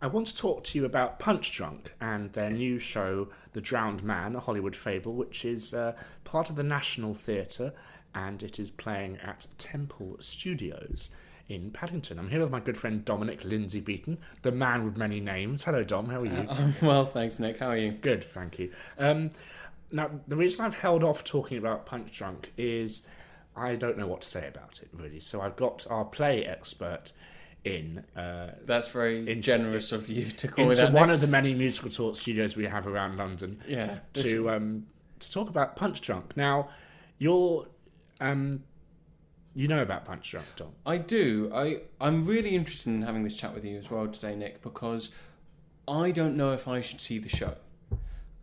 I want to talk to you about Punchdrunk and their new show, The Drowned Man, a Hollywood Fable, which is part of the National Theatre, and it is playing at Temple Studios in Paddington. I'm here with my good friend Dominic Lindesay-Bethune, the man with many names. Hello, Dom. How are you? I'm well, thanks, Nick. How are you? Good, thank you. Now, the reason I've held off talking about Punchdrunk is I don't know what to say about it, really. So I've got our play expert in. That's very generous of you to call into me that. One of the many musical talk studios we have around London. Yeah. To talk about Punchdrunk. Now, you're you know about Punchdrunk, Dom? I do. I'm really interested in having this chat with you as well today, Nick, because I don't know if I should see the show.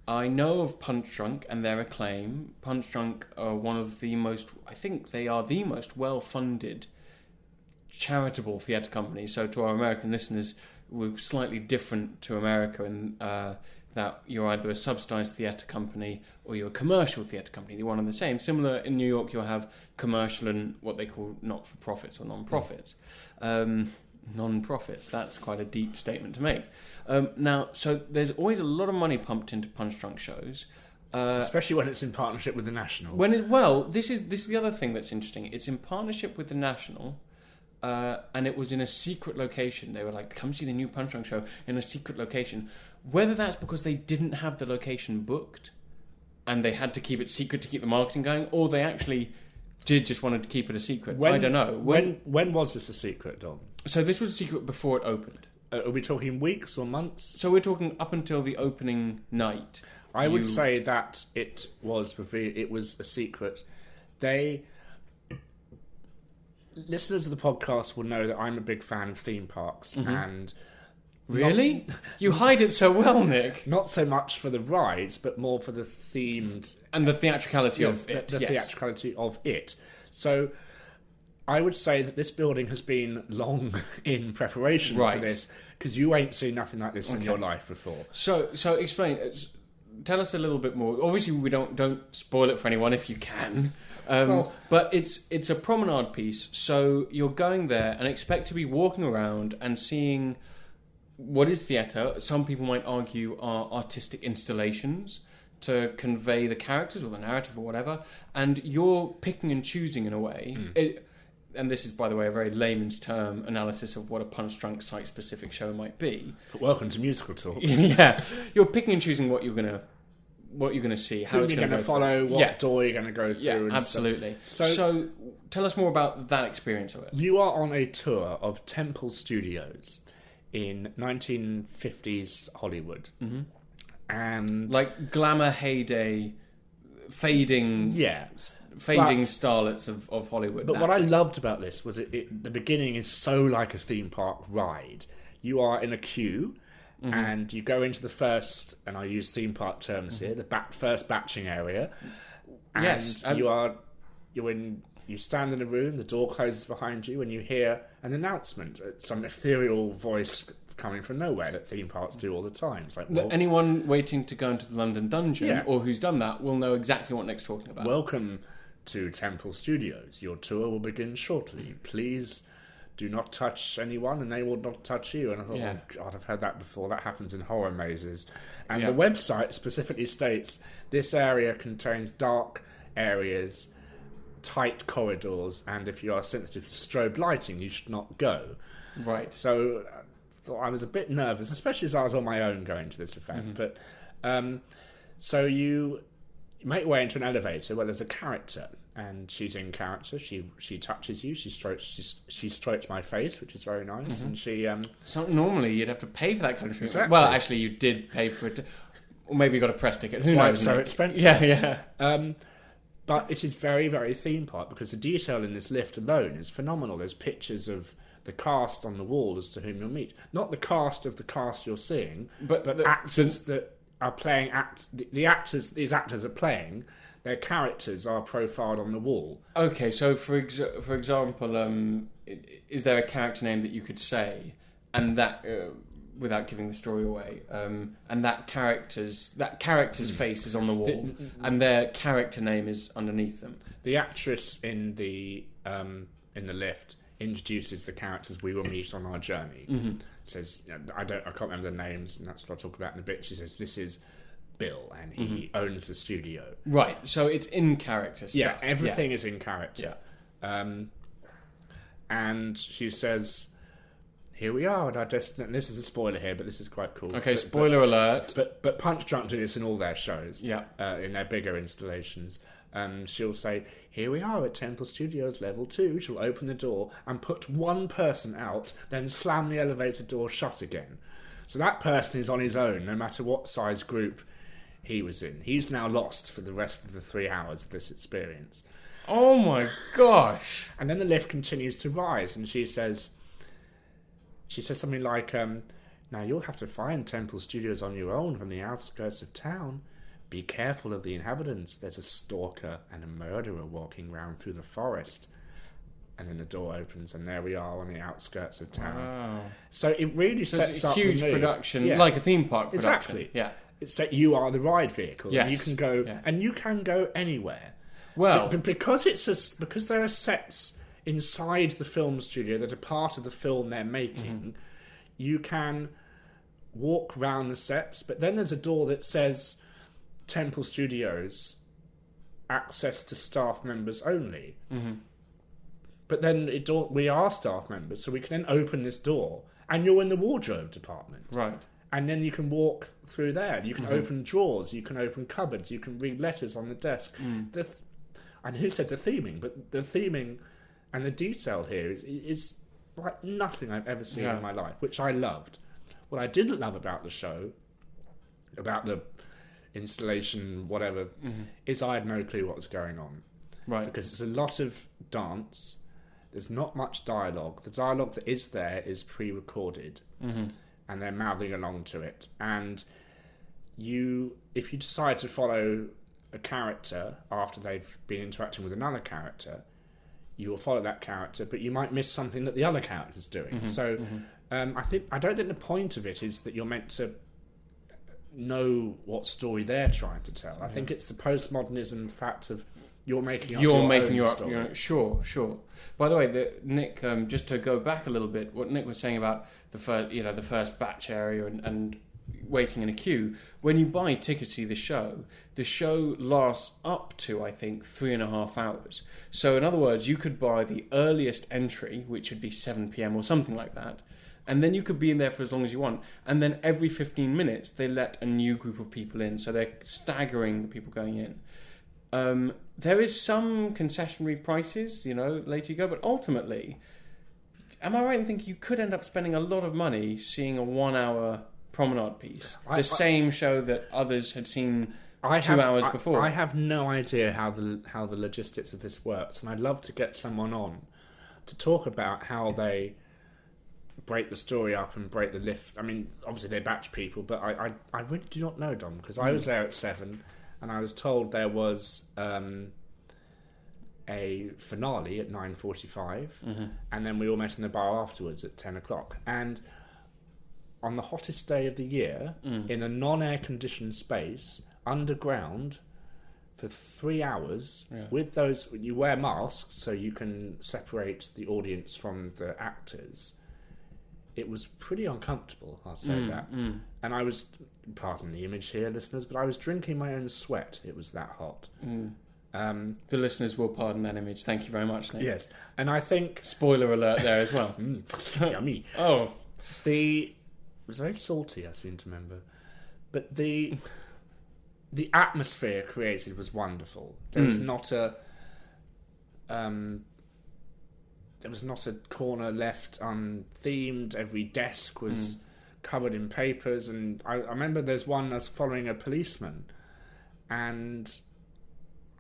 I know of Punchdrunk and their acclaim. Punchdrunk are one of the most, I think they are the most well-funded charitable theatre companies. So to our American listeners, we're slightly different to America in that you're either a subsidised theatre company or you're a commercial theatre company. They're one and the same. Similar in New York, you'll have commercial and what they call not-for-profits or non-profits. Non-profits, that's quite a deep statement to make. Now, so there's always a lot of money pumped into Punchdrunk shows. Especially when it's in partnership with the National. This is the other thing that's interesting. It's in partnership with the National, and it was in a secret location. They were like, come see the new Punchdrunk show in a secret location. Whether that's because they didn't have the location booked, and they had to keep it secret to keep the marketing going, or they actually did just wanted to keep it a secret. I don't know. When was this a secret, Dom? So this was a secret before it opened. Are we talking weeks or months? So we're talking up until the opening night. I would say that it was a secret. Listeners of the podcast will know that I'm a big fan of theme parks, and really, you hide it so well, Nick. Not so much for the rides, but more for the themed and the theatricality of it. The theatricality of it. So, I would say that this building has been long in preparation for this, because you ain't seen nothing like this in your life before. So explain. Tell us a little bit more. Obviously, we don't spoil it for anyone if you can. But it's a promenade piece, so you're going there and expect to be walking around and seeing what is theatre. Some people might argue are artistic installations to convey the characters or the narrative or whatever, and you're picking and choosing in a way. And this is, by the way, a very layman's term analysis of what a Punchdrunk site-specific show might be. But welcome to Musical Talk. Yeah, you're picking and choosing what you're gonna see, how who it's you're going to follow, what door you're going to go through. Yeah, and absolutely. Stuff. So tell us more about that experience of it. You are on a tour of Temple Studios in 1950s Hollywood, and like glamour heyday, fading starlets of Hollywood. But what I loved about this was the beginning is so like a theme park ride. You are in a queue, and you go into the first, and I use theme park terms here, the first batching area. And you stand in a room, the door closes behind you, and you hear an announcement, some ethereal voice coming from nowhere that theme parks do all the time. It's like, anyone waiting to go into the London Dungeon or who's done that will know exactly what Nick's talking about. Welcome to Temple Studios. Your tour will begin shortly. Please do not touch anyone, and they will not touch you. And I thought, oh God, I've heard that before. That happens in horror mazes. And the website specifically states this area contains dark areas, tight corridors, and if you are sensitive to strobe lighting, you should not go. Right. So I was a bit nervous, especially as I was on my own going to this event. But so you make your way into an elevator where there's a character, and she's in character. She touches you. She strokes my face, which is very nice. And she so normally you'd have to pay for that kind of treatment. Exactly. Well, actually, you did pay for it, or maybe you got a press ticket. Who knows? It's so expensive. Yeah. But it is very, very theme park, because the detail in this lift alone is phenomenal. There's pictures of the cast on the wall as to whom you'll meet. Not the cast of the cast you're seeing, but actors that are playing the actors these actors are playing. Their characters are profiled on the wall. Okay, so for example, is there a character name that you could say, and that without giving the story away, and that character's face is on the wall, and their character name is underneath them? The actress in the lift introduces the characters we will meet on our journey. Mm-hmm. Says, I can't remember the names, and that's what I'll talk about in a bit. She says, this is Bill, and he owns the studio. Right, so it's in character stuff. Yeah, everything is in character. Yeah. And she says, here we are at our destination. This is a spoiler here, but this is quite cool. Okay, spoiler alert. But Punchdrunk do this in all their shows. Yeah. In their bigger installations. She'll say, here we are at Temple Studios Level 2. She'll open the door and put one person out, then slam the elevator door shut again. So that person is on his own, no matter what size group he was in. He's now lost for the rest of the 3 hours of this experience. Oh my gosh. And then the lift continues to rise, and she says something like, now you'll have to find Temple Studios on your own from the outskirts of town. Be careful of the inhabitants. There's a stalker and a murderer walking round through the forest. And then the door opens, and there we are on the outskirts of town. Wow. So it really sets it's a up huge the mood. Production, Yeah. like a theme park production. Exactly. Yeah. It's that you are the ride vehicle. Yes. And you can go, Yeah. and you can go anywhere. Well, But because because there are sets inside the film studio that are part of the film they're making, you can walk round the sets. But then there's a door that says Temple Studios, access to staff members only. Mm-hmm. But then we are staff members, so we can then open this door, and you're in the wardrobe department. right. And then you can walk through there. You can open drawers, you can open cupboards, you can read letters on the desk. And who said the theming? But the theming and the detail here is like nothing I've ever seen in my life, which I loved. What I didn't love about the show, about the installation, whatever, is I had no clue what was going on. Right. Because there's a lot of dance, there's not much dialogue. The dialogue that is there is pre-recorded. And they're mouthing along to it. And if you decide to follow a character after they've been interacting with another character, you will follow that character, but you might miss something that the other character's doing. I don't think the point of it is that you're meant to know what story they're trying to tell. I think it's the postmodernism fact of you're making your own story. Sure. By the way, Nick, just to go back a little bit, what Nick was saying about the first batch area and waiting in a queue. When you buy tickets to see the show lasts up to, I think, 3.5 hours. So in other words, you could buy the earliest entry, which would be 7 p.m. or something like that, and then you could be in there for as long as you want. And then every 15 minutes, they let a new group of people in, so they're staggering the people going in. There is some concessionary prices, later you go, but ultimately, am I right in thinking you could end up spending a lot of money seeing a 1 hour promenade piece? Same show that others had seen 2 hours before. I have no idea how the logistics of this works, and I'd love to get someone on to talk about how they break the story up and break the lift. I mean, obviously they batch people, but I really do not know, Dom, because I was there at 7, and I was told there was a finale at 9:45, and then we all met in the bar afterwards at 10 o'clock. And on the hottest day of the year, in a non-air conditioned space, underground, for 3 hours, with those, you wear masks so you can separate the audience from the actors. It was pretty uncomfortable, I'll say that. And I was, pardon the image here, listeners, but I was drinking my own sweat. It was that hot. The listeners will pardon that image. Thank you very much, Nick. Yes, and I think... Spoiler alert there as well. Yummy. Oh. It was very salty, I seem to remember. But the atmosphere created was wonderful. There was not a... There was not a corner left unthemed. Every desk was covered in papers. And I remember there's one that's following a policeman. And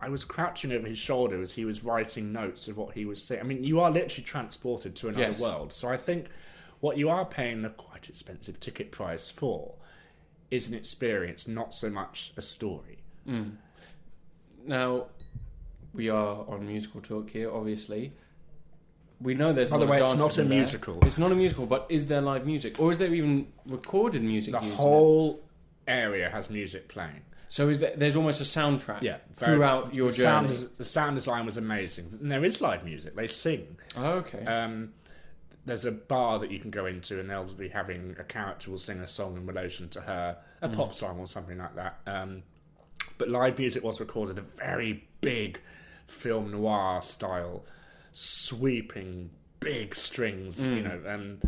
I was crouching over his shoulder as he was writing notes of what he was saying. I mean, you are literally transported to another world. So I think what you are paying a quite expensive ticket price for is an experience, not so much a story. Now, we are on Musical Talk here, obviously. We know there's By the way, it's not a musical. It's not a musical, but is there live music? Or is there even recorded music? The whole area has music playing. So there's almost a soundtrack very, throughout your journey. The sound design was amazing. And there is live music. They sing. Oh, okay. There's a bar that you can go into, and they'll be having a character will sing a song in relation to her, a pop song or something like that. But live music was recorded a very big film noir style, sweeping big strings, and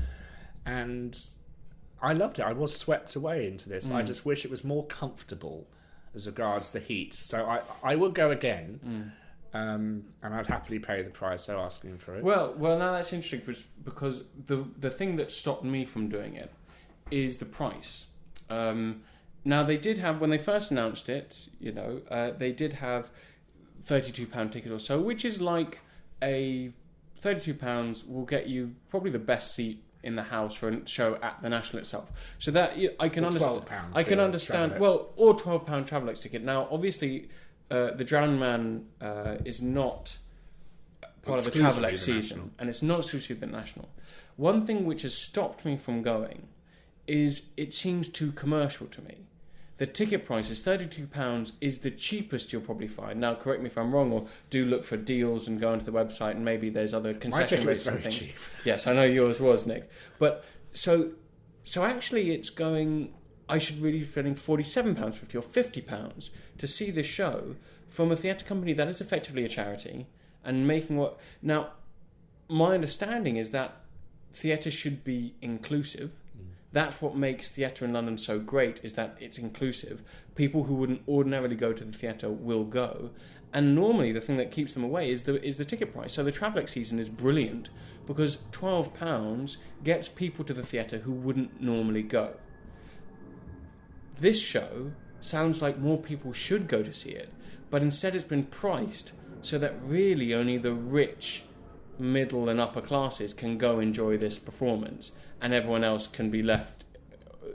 I loved it. I was swept away into this. I just wish it was more comfortable as regards the heat. So I would go again, and I'd happily pay the price they're asking for it. Well, now that's interesting because the thing that stopped me from doing it is the price. Now they did have, when they first announced it, they did have £32 ticket or so, which is like a £32 will get you probably the best seat in the house for a show at the National itself. So that I can understand. £12. I can understand. Well, or £12 Travelex ticket. Now, obviously, the Drowned Man is not part of the Travelex season, and it's not exclusive to the National. One thing which has stopped me from going is it seems too commercial to me. The ticket price is £32 is the cheapest you'll probably find. Now, correct me if I'm wrong, or do look for deals and go onto the website, and maybe there's other concession rates and things. Cheap. Yes, I know yours was, Nick. But so actually, it's going. I should really be spending £47.50 or £50 to see this show from a theatre company that is effectively a charity and making what. Now, my understanding is that theatre should be inclusive. That's what makes theatre in London so great, is that it's inclusive. People who wouldn't ordinarily go to the theatre will go. And normally the thing that keeps them away is the ticket price. So the Travelex season is brilliant because £12 gets people to the theatre who wouldn't normally go. This show sounds like more people should go to see it, but instead it's been priced so that really only the rich, middle and upper classes can go enjoy this performance, and everyone else can be left,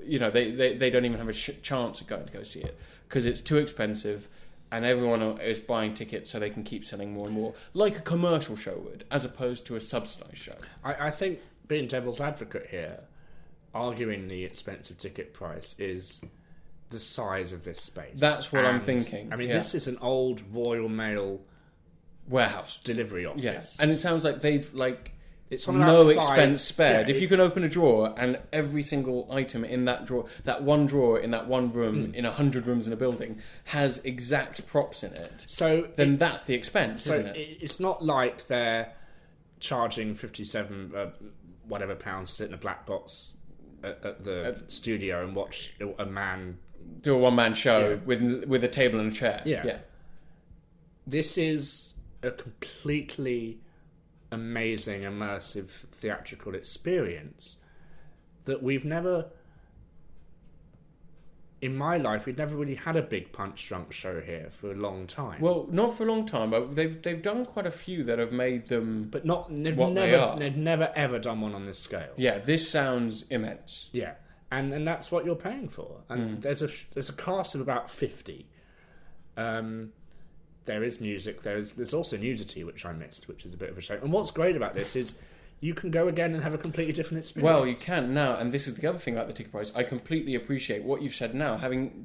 they don't even have a chance of going to go see it because it's too expensive, and everyone is buying tickets so they can keep selling more and more, like a commercial show would, as opposed to a subsidised show. I think, being devil's advocate here, arguing the expensive ticket price is the size of this space. That's what I'm thinking. I mean, this is an old Royal Mail warehouse delivery office. Yes, and it sounds like they've it's on no expense spared. If you can open a drawer and every single item in that drawer, that one drawer in that one room in 100 rooms in a building has exact props in it, then that's the expense, isn't it? It's not like they're charging 57 whatever pounds to sit in a black box at the studio and watch a man do a one-man show with a table and a chair. Yeah. This is a completely amazing, immersive theatrical experience that we've never, in my life, we've never really had a big Punchdrunk show here for a long time. Well, not for a long time, but they've done quite a few that have made them. But they've never ever done one on this scale. Yeah, this sounds immense. Yeah, and that's what you're paying for. And there's a cast of about 50. There is music. There's also nudity, which I missed, which is a bit of a shame. And what's great about this is you can go again and have a completely different experience. Well, you can now, and this is the other thing about the ticket price. I completely appreciate what you've said now.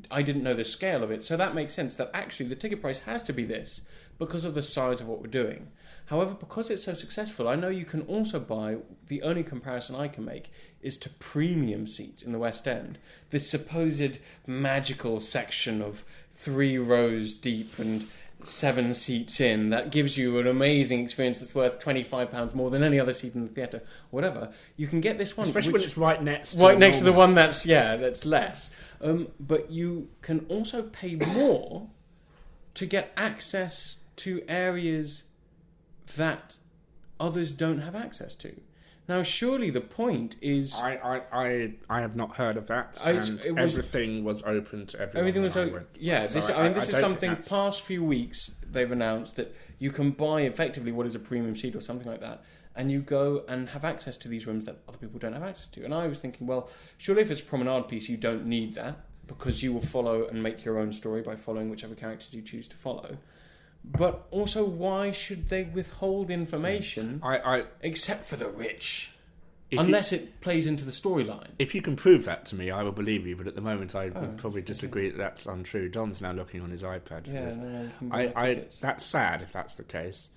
I didn't know the scale of it, so that makes sense that actually the ticket price has to be this because of the size of what we're doing. However, because it's so successful, I know you can also buy, the only comparison I can make is to premium seats in the West End. This supposed magical section of 3 rows deep and 7 seats in that gives you an amazing experience that's worth £25 more than any other seat in the theatre, whatever. You can get this one, especially when it's right next to the one that's less. But you can also pay more to get access to areas that others don't have access to. Now, surely the point is... I have not heard of that. Everything was open to everyone. Everything was open. Yeah, this is something past few weeks they've announced that you can buy effectively what is a premium seat or something like that, and you go and have access to these rooms that other people don't have access to. And I was thinking, well, surely if it's a promenade piece, you don't need that because you will follow and make your own story by following whichever characters you choose to follow. But also, why should they withhold information except for the rich? Unless it plays into the storyline. If you can prove that to me, I will believe you. But at the moment, I would probably disagree that that's untrue. Dom's now looking on his iPad. That's sad if that's the case,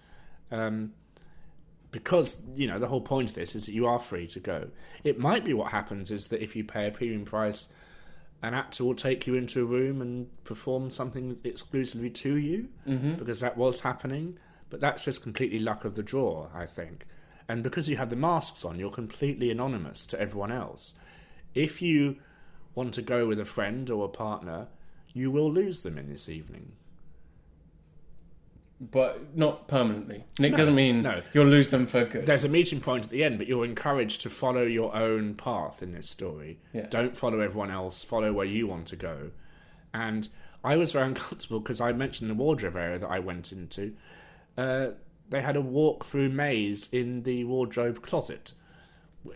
because the whole point of this is that you are free to go. It might be what happens is that if you pay a premium price, an actor will take you into a room and perform something exclusively to you, because that was happening. But that's just completely luck of the draw, I think. And because you have the masks on, you're completely anonymous to everyone else. If you want to go with a friend or a partner, you will lose them in this evening. But not permanently. Nick doesn't mean you'll lose them for good. There's a meeting point at the end, but you're encouraged to follow your own path in this story. Yeah. Don't follow everyone else. Follow where you want to go. And I was very uncomfortable because I mentioned the wardrobe area that I went into. They had a walk-through maze in the wardrobe closet.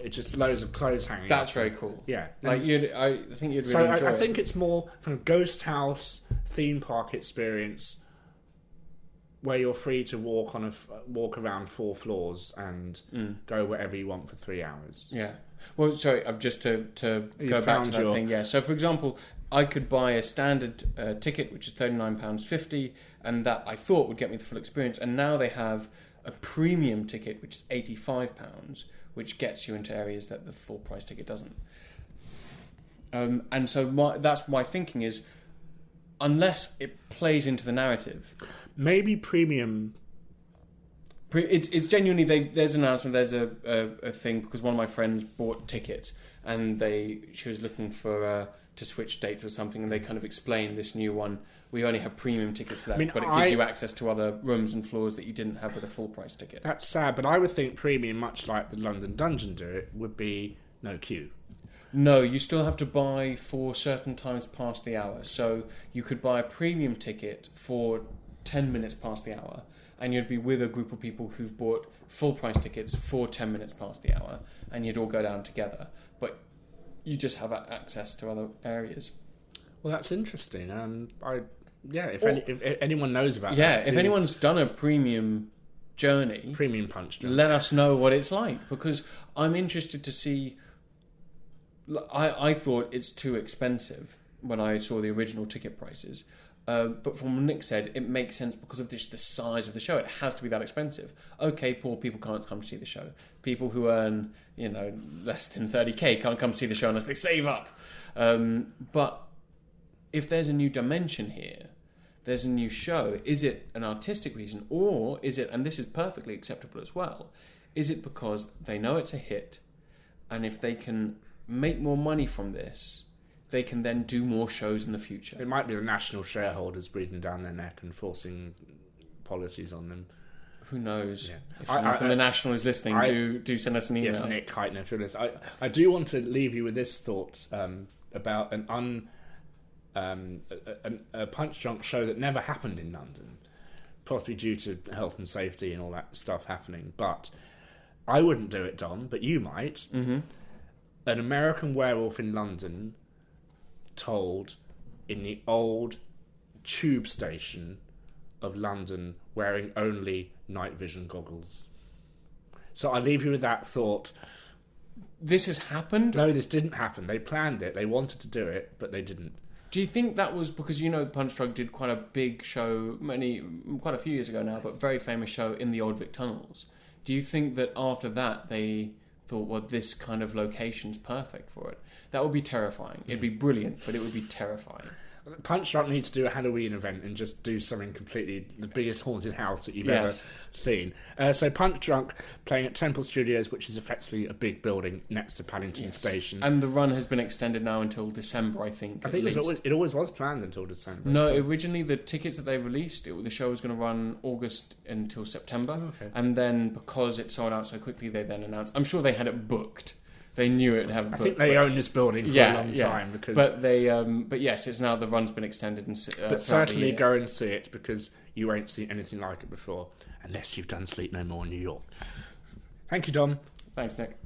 It's just loads of clothes hanging. That's very cool. Yeah. I think you'd really so enjoy it. I think it's more kind of ghost house, theme park experience where you're free to walk around 4 floors and go wherever you want for 3 hours. Yeah. Well, sorry, I've just to go back to that thing. Yeah. So, for example, I could buy a standard ticket, which is £39.50, and that I thought would get me the full experience. And now they have a premium ticket, which is £85, which gets you into areas that the full price ticket doesn't. And so that's my thinking is, unless it plays into the narrative, maybe premium. It's genuinely there's an announcement. There's a thing because one of my friends bought tickets and she was looking for to switch dates or something, and they kind of explained this new one. We only have premium tickets left, but it gives you access to other rooms and floors that you didn't have with a full price ticket. That's sad, but I would think premium, much like the London Dungeon do it, would be no queue. No, you still have to buy for certain times past the hour. So you could buy a premium ticket for 10 minutes past the hour, and you'd be with a group of people who've bought full price tickets for 10 minutes past the hour, and you'd all go down together. But you just have access to other areas. Well, that's interesting. If anyone knows about that. Yeah, if anyone's done a premium journey, premium Punchdrunk, let us know what it's like, because I'm interested to see. I thought it's too expensive when I saw the original ticket prices. But from what Nick said, it makes sense because of just the size of the show. It has to be that expensive. Okay, poor people can't come to see the show. People who earn, less than 30k can't come see the show unless they save up. But if there's a new dimension here, there's a new show, is it an artistic reason, or is it, and this is perfectly acceptable as well, is it because they know it's a hit, and if they can make more money from this, they can then do more shows in the future? It might be the national shareholders breathing down their neck and forcing policies on them. Who knows? Yeah. If someone from the National is listening, do send us an email. Yes, Nick Heitner, through this. I do want to leave you with this thought about a Punchdrunk show that never happened in London, possibly due to health and safety and all that stuff happening. But I wouldn't do it, Dom, but you might. Mm-hmm. An American Werewolf in London told in the old tube station of London wearing only night vision goggles. So I leave you with that thought. This has happened? No, this didn't happen. They planned it. They wanted to do it, but they didn't. Do you think that was because, Punchdrunk did quite a big show quite a few years ago now, but very famous show in the Old Vic tunnels? Do you think that after that they thought, well, this kind of location's perfect for it? That would be terrifying. It'd be brilliant, but it would be terrifying. Punchdrunk needs to do a Halloween event and just do something completely the biggest haunted house that you've ever seen. So Punchdrunk playing at Temple Studios, which is effectively a big building next to Paddington Station. And the run has been extended now until December, I think. I think it always was planned until December. No, originally the tickets that they released, the show was going to run August until September. Oh, okay. And then because it sold out so quickly, they then announced. I'm sure they had it booked. They knew it would have. I think they own this building for a long time because. But yes, it's now the run's been extended and. But certainly go and see it because you won't see anything like it before, unless you've done Sleep No More in New York. Thank you, Dom. Thanks, Nick.